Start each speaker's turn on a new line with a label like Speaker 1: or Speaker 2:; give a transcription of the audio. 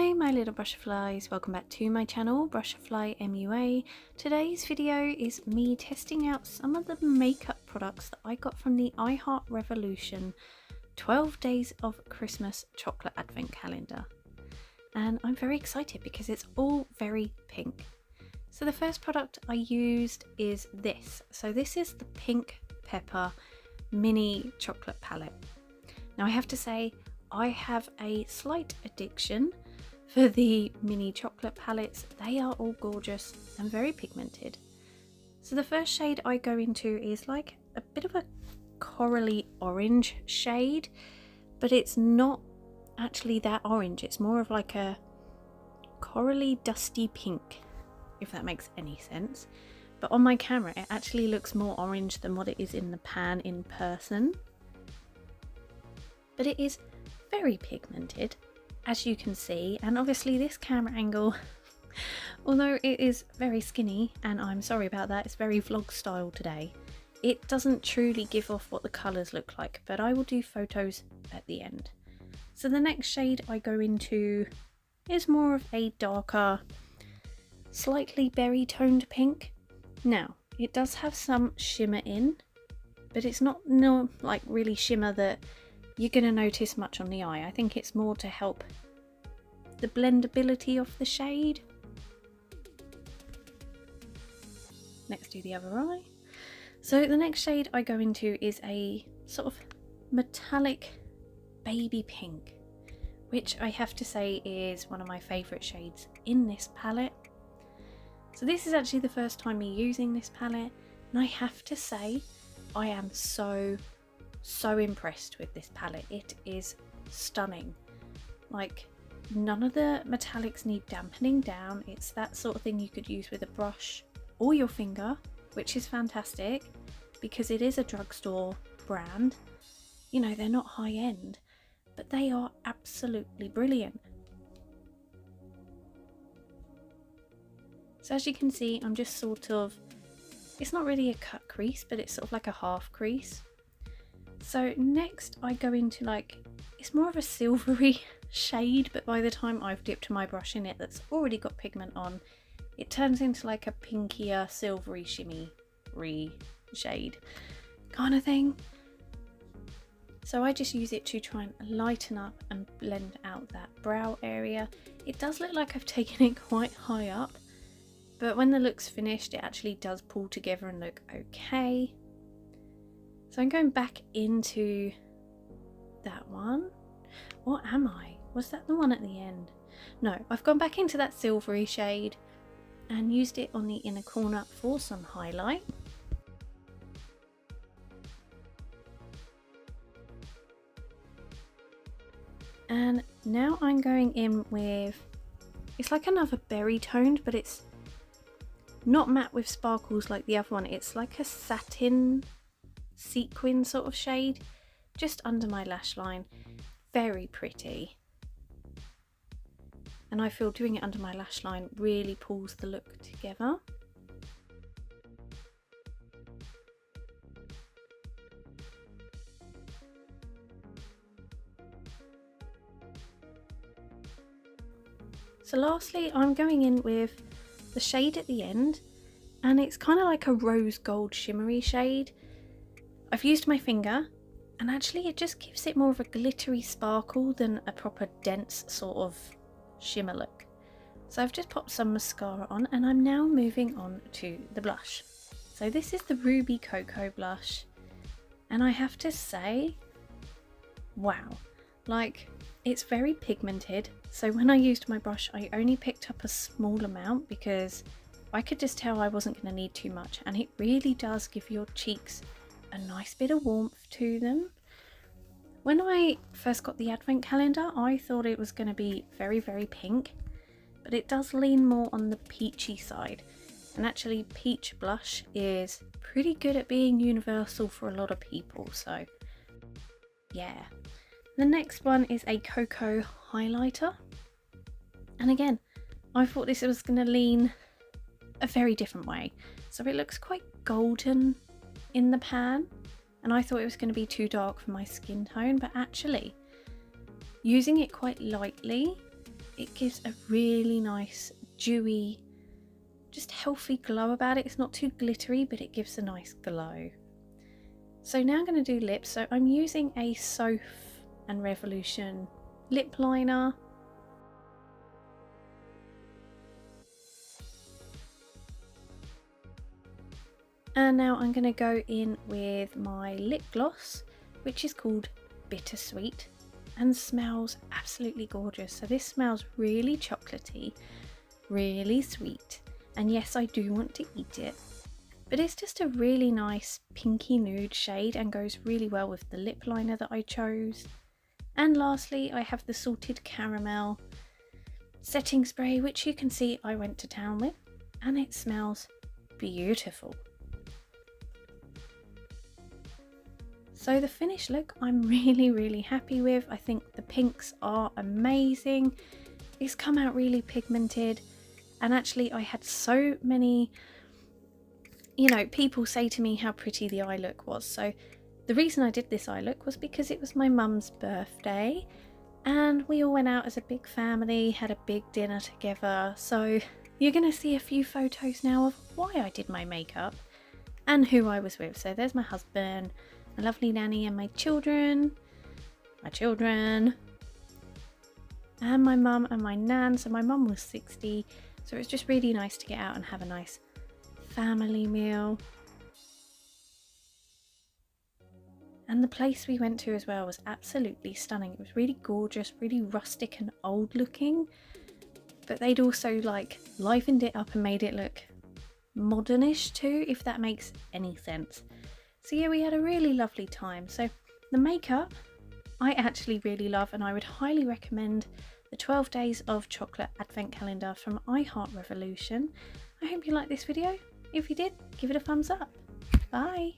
Speaker 1: Hi my little Brushflies, welcome back to my channel, Brushfly MUA. Today's video is me testing out some of the makeup products that I got from the I Heart Revolution 12 Days of Christmas Chocolate Advent Calendar. And I'm very excited because it's all very pink. So the first product I used is this. So this is the Pink Pepper Mini Chocolate Palette. Now I have to say, I have a slight addiction for the mini chocolate palettes. They are all gorgeous and very pigmented. So the first shade I go into is like a bit of a corally orange shade, but it's not actually that orange. It's more of like a corally dusty pink, if that makes any sense. But on my camera it actually looks more orange than what it is in the pan in person. But it is very pigmented, as you can see, and obviously this camera angle, although it is very skinny, and I'm sorry about that, it's very vlog style today, it doesn't truly give off what the colours look like, but I will do photos at the end. So the next shade I go into is more of a darker, slightly berry toned pink. Now it does have some shimmer in, but it's not like really shimmer that you're going to notice much on the eye. I think it's more to help the blendability of the shade. Let's do the other eye. So the next shade I go into is a sort of metallic baby pink, which I have to say is one of my favourite shades in this palette. So this is actually the first time me using this palette, and I have to say I am so impressed with this palette. It is stunning. Like, none of the metallics need dampening down. It's that sort of thing you could use with a brush or your finger, which is fantastic because it is a drugstore brand. You know, they're not high end, but they are absolutely brilliant. So as you can see, I'm just sort of, it's not really a cut crease, but it's sort of like a half crease. So next I go into like, it's more of a silvery shade, but by the time I've dipped my brush in it that's already got pigment on, it turns into like a pinkier silvery shimmery shade kind of thing. So I just use it to try and lighten up and blend out that brow area. It does look like I've taken it quite high up, but when the look's finished it actually does pull together and look okay. So I'm going back into that one. What am I? Was that the one at the end? No, I've gone back into that silvery shade and used it on the inner corner for some highlight. And now I'm going in with, it's like another berry toned, but it's not matte with sparkles like the other one. It's like a satin sequin sort of shade just under my lash line. Very pretty, and I feel doing it under my lash line really pulls the look together. So lastly I'm going in with the shade at the end, and it's kind of like a rose gold shimmery shade. I've used my finger, and actually it just gives it more of a glittery sparkle than a proper dense sort of shimmer look. So I've just popped some mascara on, and I'm now moving on to the blush. So this is the Ruby Cocoa blush, and I have to say, wow, like, it's very pigmented. So when I used my brush I only picked up a small amount because I could just tell I wasn't going to need too much, and it really does give your cheeks a nice bit of warmth to them. When I first got the advent calendar I thought it was going to be very pink, but it does lean more on the peachy side, and actually peach blush is pretty good at being universal for a lot of people. So yeah, the next one is a Coco Highlighter, and again I thought this was going to lean a very different way. So it looks quite golden in the pan, and I thought it was going to be too dark for my skin tone, but actually using it quite lightly it gives a really nice, dewy, just healthy glow about it. It's not too glittery, but it gives a nice glow. So now I'm going to do lips. So I'm using a Soph and Revolution lip liner. And now I'm going to go in with my lip gloss, which is called Bittersweet and smells absolutely gorgeous. So this smells really chocolatey, really sweet, and yes, I do want to eat it. But it's just a really nice pinky nude shade and goes really well with the lip liner that I chose. And lastly, I have the Salted Caramel setting spray, which you can see I went to town with, and it smells beautiful. So the finished look I'm really happy with. I think the pinks are amazing. It's come out really pigmented, and actually I had so many, people say to me how pretty the eye look was. So the reason I did this eye look was because it was my mum's birthday and we all went out as a big family, had a big dinner together. So you're going to see a few photos now of why I did my makeup and who I was with. So there's my husband, my lovely nanny, and my children, and my mum and my nan. So my mum was 60, so it was just really nice to get out and have a nice family meal. And the place we went to as well was absolutely stunning. It was really gorgeous, really rustic and old looking, but they'd also livened it up and made it look modernish too, if that makes any sense. So yeah, we had a really lovely time. So the makeup I actually really love, and I would highly recommend the 12 Days of Chocolate Advent Calendar from iHeart Revolution. I hope you liked this video. If you did, give it a thumbs up. Bye!